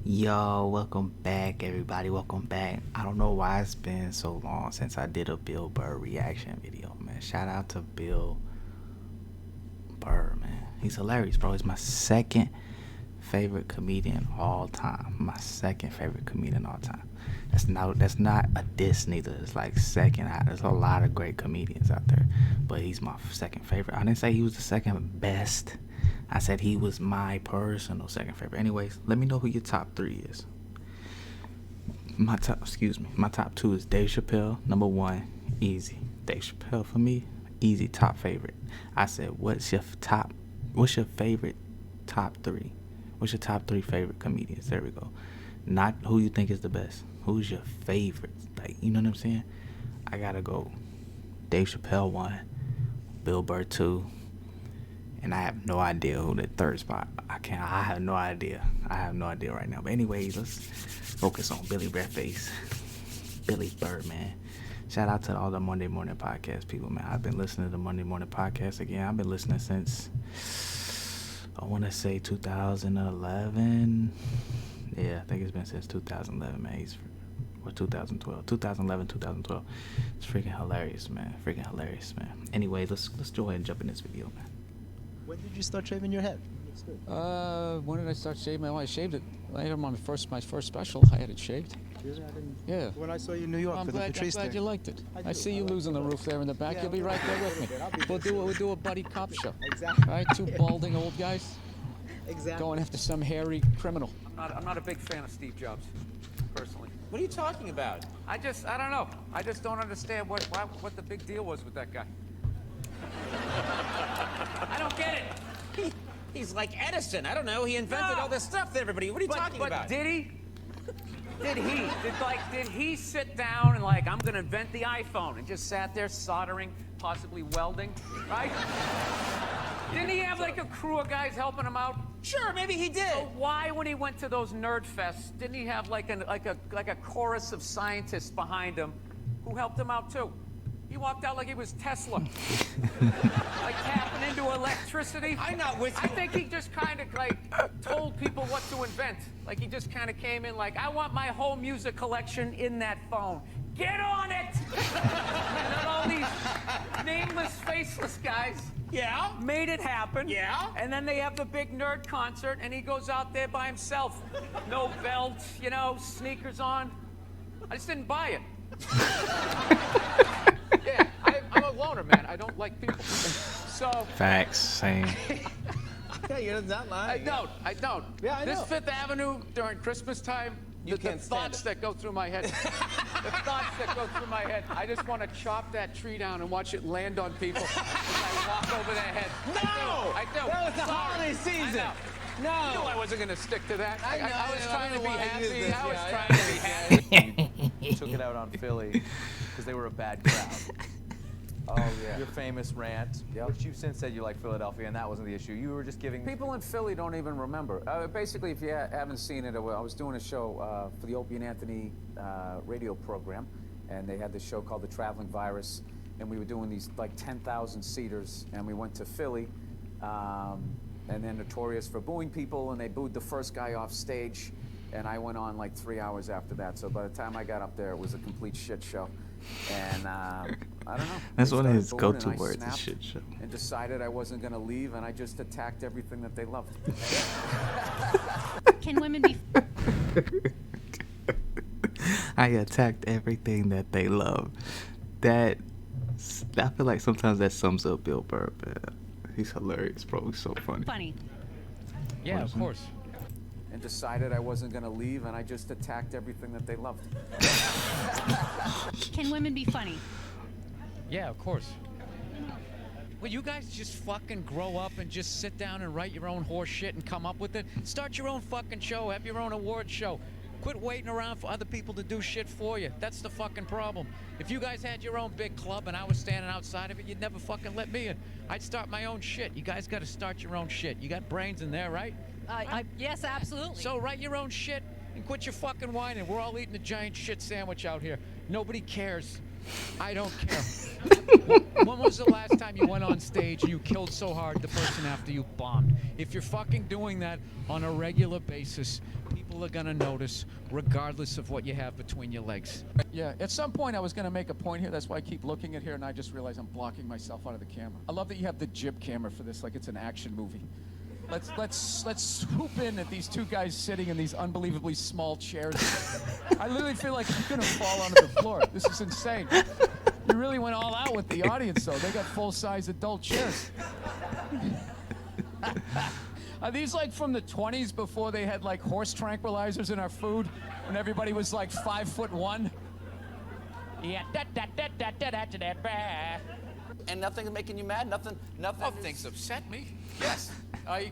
Yo, welcome back, everybody. Welcome back. I don't know why it's been so long since I did a Bill Burr reaction video, man. Shout out to Bill Burr, man. He's hilarious, bro. He's my second favorite comedian all time. My second favorite comedian all time. That's not a diss neither. It's like second. There's a lot of great comedians out there, but he's my second favorite. I didn't say he was the second best. I said he was my personal second favorite. Anyways, let me know who your top three is. My top two is Dave Chappelle. Number one, easy. Dave Chappelle for me, easy top favorite. I said, what's your favorite top three? What's your top three favorite comedians? There we go. Not who you think is the best. Who's your favorite? Like, you know what I'm saying? I gotta go Dave Chappelle 1, Bill Burr 2, and I have no idea who the third spot. I have no idea. I have no idea right now. But anyways, let's focus on Billy Redface. Billy Burr, man. Shout out to all the Monday Morning Podcast people, man. I've been listening to the Monday Morning Podcast again. I've been listening since, I want to say 2011. Yeah, I think it's been since 2011, man. Or 2012. 2011, 2012. It's freaking hilarious, man. Anyways, let's go ahead and jump in this video, man. When did you start shaving your head? Looks good. When did I start shaving? Well, I shaved it. I had my first special. I had it shaved. Really? I didn't. Yeah. When I saw you in New York I'm for the glad Patrice you liked it. I do. see you I like losing it. the roof there in the back. Yeah, You'll be right there with me. We'll do a buddy cop show. Exactly. Right? Two balding old guys Exactly. going after some hairy criminal. I'm not a big fan of Steve Jobs, personally. What are you talking about? I don't know. I just don't understand what the big deal was with that guy. I don't get it. He's like Edison. I don't know. He invented all this stuff that everybody. What are you talking But about? did he? Did he sit down and I'm gonna invent the iPhone and just sat there soldering, possibly welding, right? Didn't he have a crew of guys helping him out? Sure, maybe he did. So why, when he went to those nerd fests, didn't he have like a chorus of scientists behind him who helped him out too? He walked out like he was Tesla, like tapping into electricity. I'm not with you. I think he just kind of told people what to invent. Like he just kind of came in like, I want my whole music collection in that phone. Get on it! And then all these nameless, faceless guys. Yeah? Made it happen. Yeah? And then they have the big nerd concert, and he goes out there by himself. No belt, sneakers on. I just didn't buy it. Yeah, I'm a loner, man. I don't like people. So. Facts, same. Yeah, you're not lying. I don't. Yeah, I know. This Fifth Avenue during Christmas time, You the can't stand thoughts it. that go through my head. I just want to chop that tree down and watch it land on people as I walk over their head. No! I do. That was the Sorry. holiday season. I know. No! You knew I wasn't going to stick to that. I know, I was I trying to don't be know why I used happy. this. I was Yeah, trying to be happy. Took it out on Philly because they were a bad crowd. Oh, yeah. Your famous rant, which you've since said you like Philadelphia, and that wasn't the issue. You were just giving... People in Philly don't even remember. Basically, if you haven't seen it, I was doing a show for the Opie and Anthony radio program, and they had this show called The Traveling Virus, and we were doing these 10,000 seaters, and we went to Philly, and they're notorious for booing people, and they booed the first guy off stage, and I went on 3 hours after that. So by the time I got up there, it was a complete shit show. And I don't know. That's They one of started his booing, go-to and I words, the snapped shit show. And decided I wasn't going to leave, and I just attacked everything that they loved. Can women be I attacked everything that they love. I feel like sometimes that sums up Bill Burr, man. He's hilarious, bro. He's so funny. funny? Yeah, What of is it? course. And decided I wasn't going to leave, and I just attacked everything that they loved. Can women be funny? Yeah, of course. Will you guys just fucking grow up and just sit down and write your own horse shit and come up with it? Start your own fucking show. Have your own award show. Quit waiting around for other people to do shit for you. That's the fucking problem. If you guys had your own big club and I was standing outside of it, you'd never fucking let me in. I'd start my own shit. You guys got to start your own shit. You got brains in there, right? Yes, absolutely. So write your own shit and quit your fucking whining. We're all eating a giant shit sandwich out here. Nobody cares. I don't care. When was the last time you went on stage and you killed so hard the person after you bombed? If you're fucking doing that on a regular basis, people People are gonna notice, regardless of what you have between your legs. Yeah, at some point I was going to make a point here. That's why I keep looking at here, and I just realized I'm blocking myself out of the camera. I love that you have the jib camera for this, like it's an action movie. Let's swoop in at these two guys sitting in these unbelievably small chairs. I literally feel like I'm gonna fall onto the floor. This is insane. You really went all out with the audience, though. They got full-size adult chairs. Are these like from the 20s before they had like horse tranquilizers in our food, when everybody was like 5'1"? Yeah. And nothing's making you mad? Nothing. Oh, things upset me. Yes. I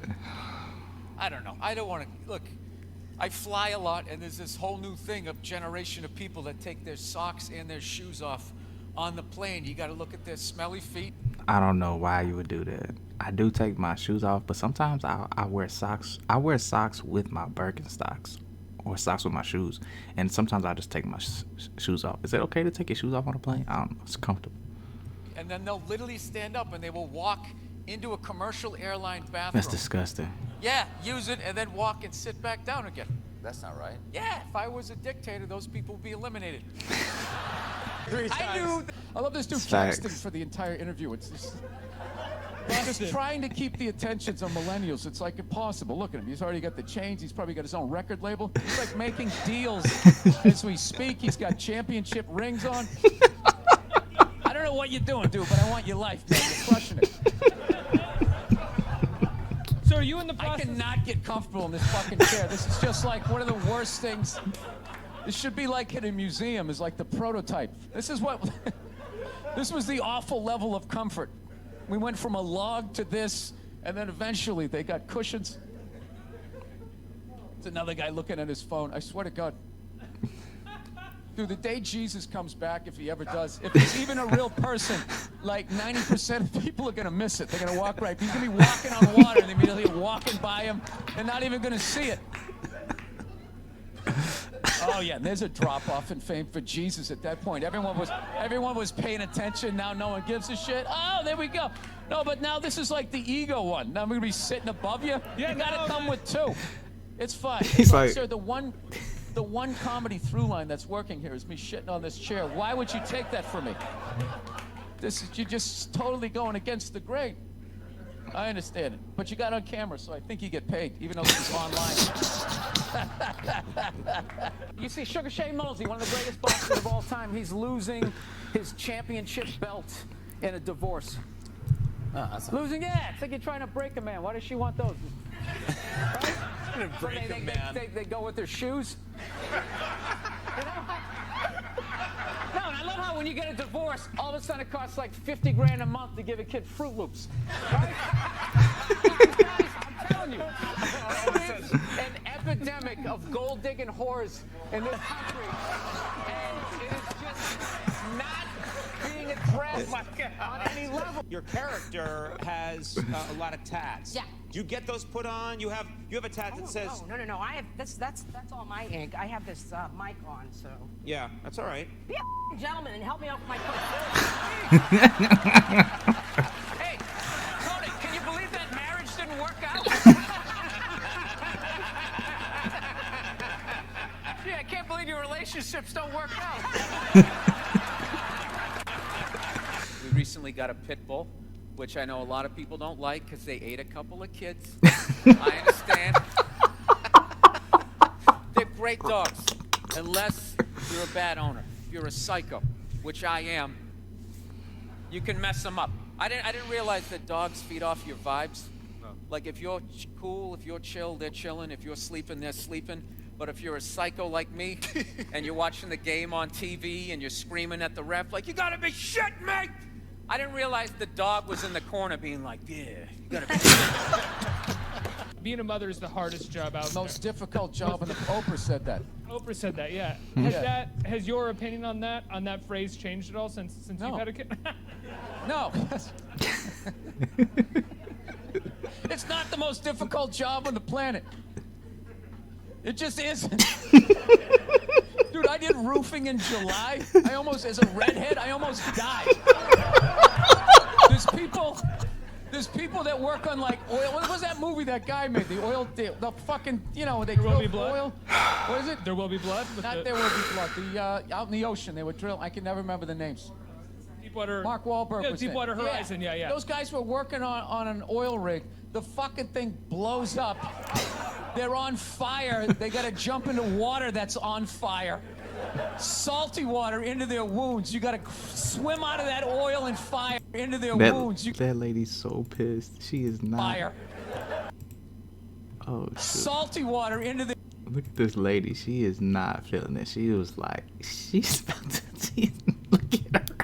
don't know. I don't want to look. I fly a lot, and there's this whole new thing of generation of people that take their socks and their shoes off on the plane. You got to look at their smelly feet. I don't know why you would do that. I do take my shoes off, but sometimes I wear socks. I wear socks with my Birkenstocks or socks with my shoes, and sometimes I just take my shoes off. Is it okay to take your shoes off on a plane? I don't know. It's comfortable. And then they'll literally stand up and they will walk into a commercial airline bathroom. That's disgusting. Yeah, use it and then walk and sit back down again. That's not right. Yeah, if I was a dictator, those people would be eliminated. I knew. I love this dude Facts. texting for the entire interview. It's just trying to keep the attentions on millennials. It's like impossible. Look at him. He's already got the chains. He's probably got his own record label. He's like making deals as we speak. He's got championship rings on. I don't know what you're doing, dude, but I want your life, man. You're crushing it. So are you in the I process? cannot get comfortable in this fucking chair. This is just like one of the worst things. This should be like in a museum, is like the prototype. This is what, this was the awful level of comfort. We went from a log to this, and then eventually they got cushions. It's another guy looking at his phone. I swear to God. Dude, the day Jesus comes back, if he ever does, if he's even a real person, like 90% of people are gonna miss it. They're gonna walk right. He's gonna be walking on water, and immediately walking by him, and not even gonna see it. Oh yeah, and there's a drop-off in fame for Jesus at that point. Everyone was paying attention. Now no one gives a shit. Oh, there we go. No, but now this is like the ego one. Now I'm gonna be sitting above you. Yeah, You gotta come with two. It's fine. He's like- sir, the one comedy through line that's working here is me shitting on this chair. Why would you take that from me? You're just totally going against the grain. I understand it, but you got on camera, so I think you get paid, even though this is online. You see, Sugar Shane Mosley, one of the greatest boxers of all time, he's losing his championship belt in a divorce. Losing, yeah, it's like you're trying to break a man. Why does she want those? Right? They go with their shoes. You know? No, and I love how when you get a divorce, all of a sudden it costs like 50 grand a month to give a kid Fruit Loops. Right? Guys, I'm telling you, there is an epidemic of gold-digging whores in this country, and it is just not being addressed on any level. Your character has a lot of tats. Yeah. Do you get those put on? You have a tat that says. No. I have that's all my ink. I have this mic on, so. Yeah, that's all right. Be a gentleman and help me out with my coat. Hey, Tony, can you believe that marriage didn't work out? Yeah, I can't believe your relationships don't work out. We recently got a pit bull, which I know a lot of people don't like because they ate a couple of kids. I understand. They're great dogs, unless you're a bad owner. If you're a psycho, which I am, you can mess them up. I didn't realize that dogs feed off your vibes. No. Like if you're cool, if you're chill, they're chilling. If you're sleeping, they're sleeping. But if you're a psycho like me, and you're watching the game on TV and you're screaming at the ref like, you gotta be shit, mate! I didn't realize the dog was in the corner being like, yeah, you gotta be shit. Being a mother is the hardest job out there. Most difficult job, and Oprah said that. Oprah said that, yeah. Yeah. Has your opinion on that phrase changed at all since No. you've had a kid? No. It's not the most difficult job on the planet. It just isn't. Dude, I did roofing in July. as a redhead, I almost died. There's people that work on like oil. What was that movie that guy made? The oil, the fucking, you know, they There Will drill Be Blood? oil. What is it? There Will Be Blood? With Not the There Will Be Blood. The out in the ocean, they would drill. I can never remember the names. Deepwater. Mark Wahlberg Yeah, was in it. Deepwater Horizon. Yeah. Those guys were working on an oil rig. The fucking thing blows up. They're on fire. They got to jump into water that's on fire. Salty water into their wounds. You got to swim out of that oil and fire into their wounds. That lady's so pissed. She is not. Fire. Oh shit. Salty water into the. Look at this lady. She is not feeling it. She was like, she's about to look at her.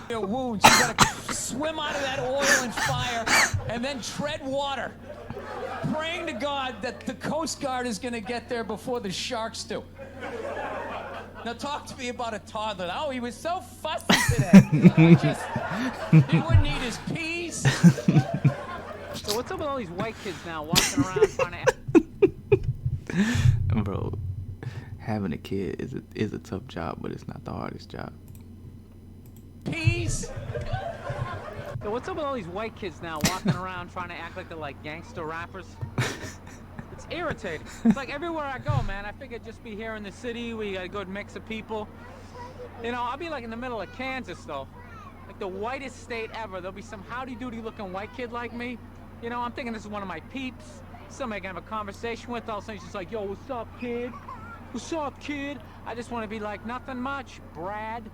Their wounds. You got to swim out of that oil and fire and then tread water. Praying to God that the Coast Guard is going to get there before the sharks do. Now talk to me about a toddler. Oh, he was so fussy today. He wouldn't eat his peas. So what's up with all these white kids now walking around trying to... Bro, having a kid is a tough job, but it's not the hardest job. Peas. So what's up with all these white kids now walking around trying to act like they're like gangster rappers? It's irritating. It's like everywhere I go, man, I figure just be here in the city where you got a good mix of people. You know, I'll be like in the middle of Kansas, though. Like the whitest state ever. There'll be some howdy-doody looking white kid like me. You know, I'm thinking this is one of my peeps. Somebody I can have a conversation with. All of a sudden, she's just like, yo, what's up, kid? What's up, kid? I just want to be like, nothing much, Brad.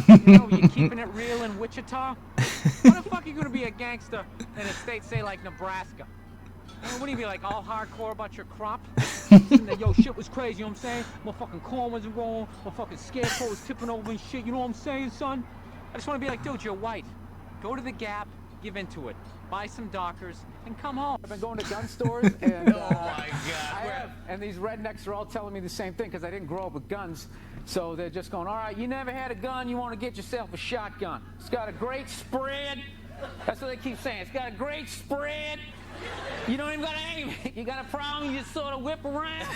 You know, you keeping it real in Wichita? How the fuck are you going to be a gangster in a state, say, like Nebraska? I mean, wouldn't you be like all hardcore about your crop? Yo, shit was crazy, you know what I'm saying? My fucking corn wasn't wrong. My fucking scarecrow was tipping over and shit, you know what I'm saying, son? I just want to be like, dude, you're white. Go to the Gap, give into it. Buy some Dockers, and come home. I've been going to gun stores, and Oh my God. and these rednecks are all telling me the same thing because I didn't grow up with guns. So they're just going, all right, you never had a gun, you want to get yourself a shotgun. It's got a great spread. That's what they keep saying. It's got a great spread. You don't even got to aim. You got a problem, you just sort of whip around.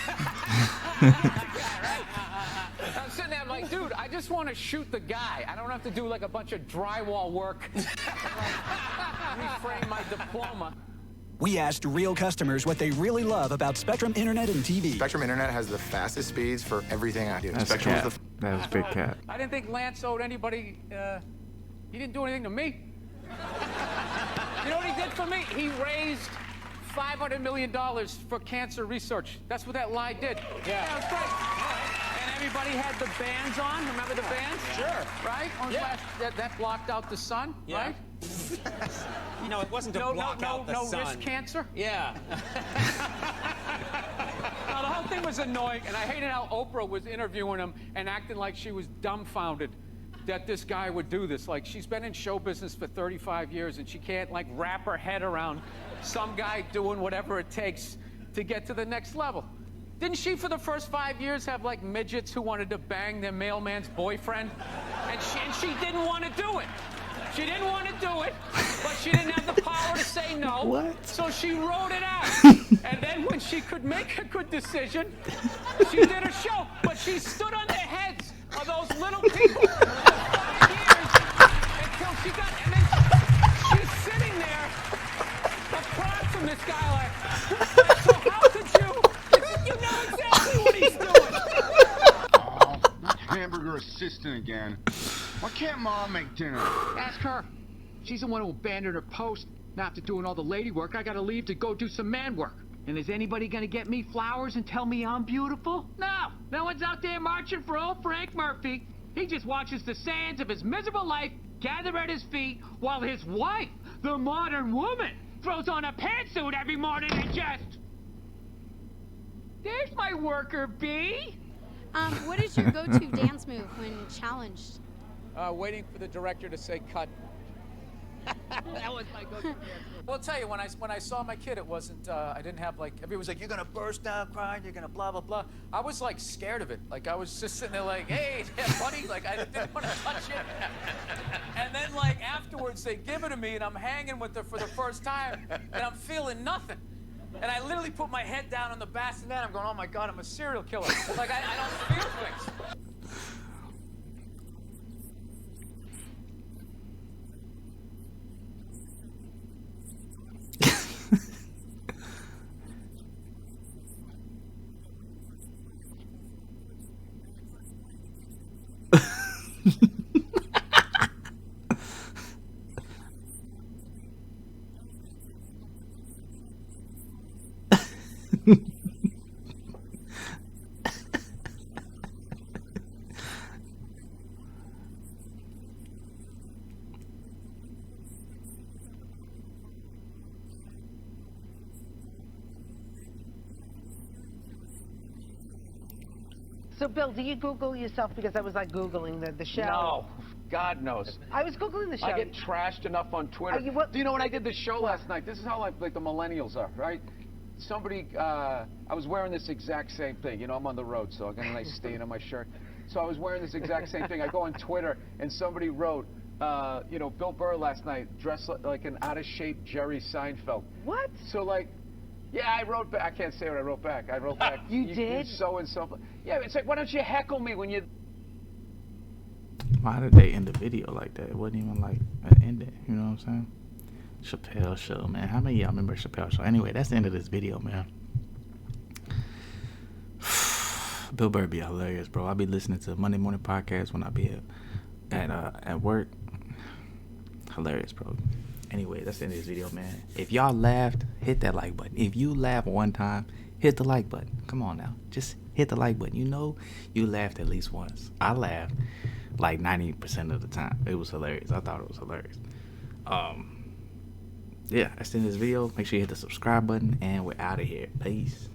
I'm sitting there, I'm like, dude, I just want to shoot the guy. I don't have to do like a bunch of drywall work. Reframe my diploma. We asked real customers what they really love about Spectrum Internet and TV. Spectrum Internet has the fastest speeds for everything I do. That's Spectrum cap. is the That's big cap. I didn't think Lance owed anybody, he didn't do anything to me. You know what he did for me? He raised $500 million for cancer research. That's what that lie did. Yeah, it was great. And everybody had the bands on. Remember the bands? Sure. Right? Yeah. That blocked out the sun, Yeah. right? You know, it wasn't to block out the sun. No wrist cancer. Yeah. Now, the whole thing was annoying, and I hated how Oprah was interviewing him and acting like she was dumbfounded that this guy would do this. Like, she's been in show business for 35 years, and she can't, like, wrap her head around some guy doing whatever it takes to get to the next level. Didn't she, for the first 5 years, have, like, midgets who wanted to bang their mailman's boyfriend? And she didn't want to do it. She didn't want to do it, but she didn't have the power to say no. What? So she wrote it out. And then when she could make a good decision, she did a show. But she stood on the heads of those little people for 5 years until she got, and then she's sitting there across from this guy like, so how could you know exactly what he's doing. Oh, not hamburger assistant again. Why can't Mom make dinner? Ask her. She's the one who abandoned her post. Now after doing all the lady work, I gotta leave to go do some man work. And is anybody gonna get me flowers and tell me I'm beautiful? No. No one's out there marching for old Frank Murphy. He just watches the sands of his miserable life gather at his feet while his wife, the modern woman, throws on a pantsuit every morning and just... There's my worker bee. What is your go-to dance move when challenged? Waiting for the director to say cut. That was my go-to dance move. Well, I'll tell you, when I saw my kid, it wasn't, I didn't have, like, everybody was like, you're going to burst out crying, you're going to blah, blah, blah. I was, like, scared of it. Like, I was just sitting there like, hey, buddy, like, I didn't want to touch it. And then, like, afterwards, they give it to me, and I'm hanging with her for the first time, and I'm feeling nothing. And I literally put my head down on the bassinet. I'm going, oh, my God, I'm a serial killer. Like, I don't feel things. So, Bill, do you Google yourself? Because I was like Googling the show. No, God knows. I was Googling the show. I get trashed enough on Twitter. Do you know when I did the show last night? This is how like the millennials are, right? Somebody, I was wearing this exact same thing. You know, I'm on the road, so I got a nice stain on my shirt. So I was wearing this exact same thing. I go on Twitter, and somebody wrote, you know, Bill Burr last night dressed like an out-of-shape Jerry Seinfeld. What? So like, yeah, I wrote back. I can't say what I wrote back. I wrote back. You did? So and so. Yeah, it's like, why don't you heckle me when you? Why did they end the video like that? It wasn't even like an ending. You know what I'm saying? Chappelle Show, man. How many of y'all remember Chappelle Show? Anyway, that's the end of this video, man. Bill Burr be hilarious, bro. I'll be listening to Monday Morning Podcast when I be at work. Hilarious, bro. Anyway, that's the end of this video, man. If y'all laughed, hit that like button. If you laughed one time, hit the like button. Come on now. Just hit the like button. You know you laughed at least once. I laughed like 90% of the time. It was hilarious. I thought it was hilarious. Yeah, that's the end of this video. Make sure you hit the subscribe button, and we're out of here. Peace.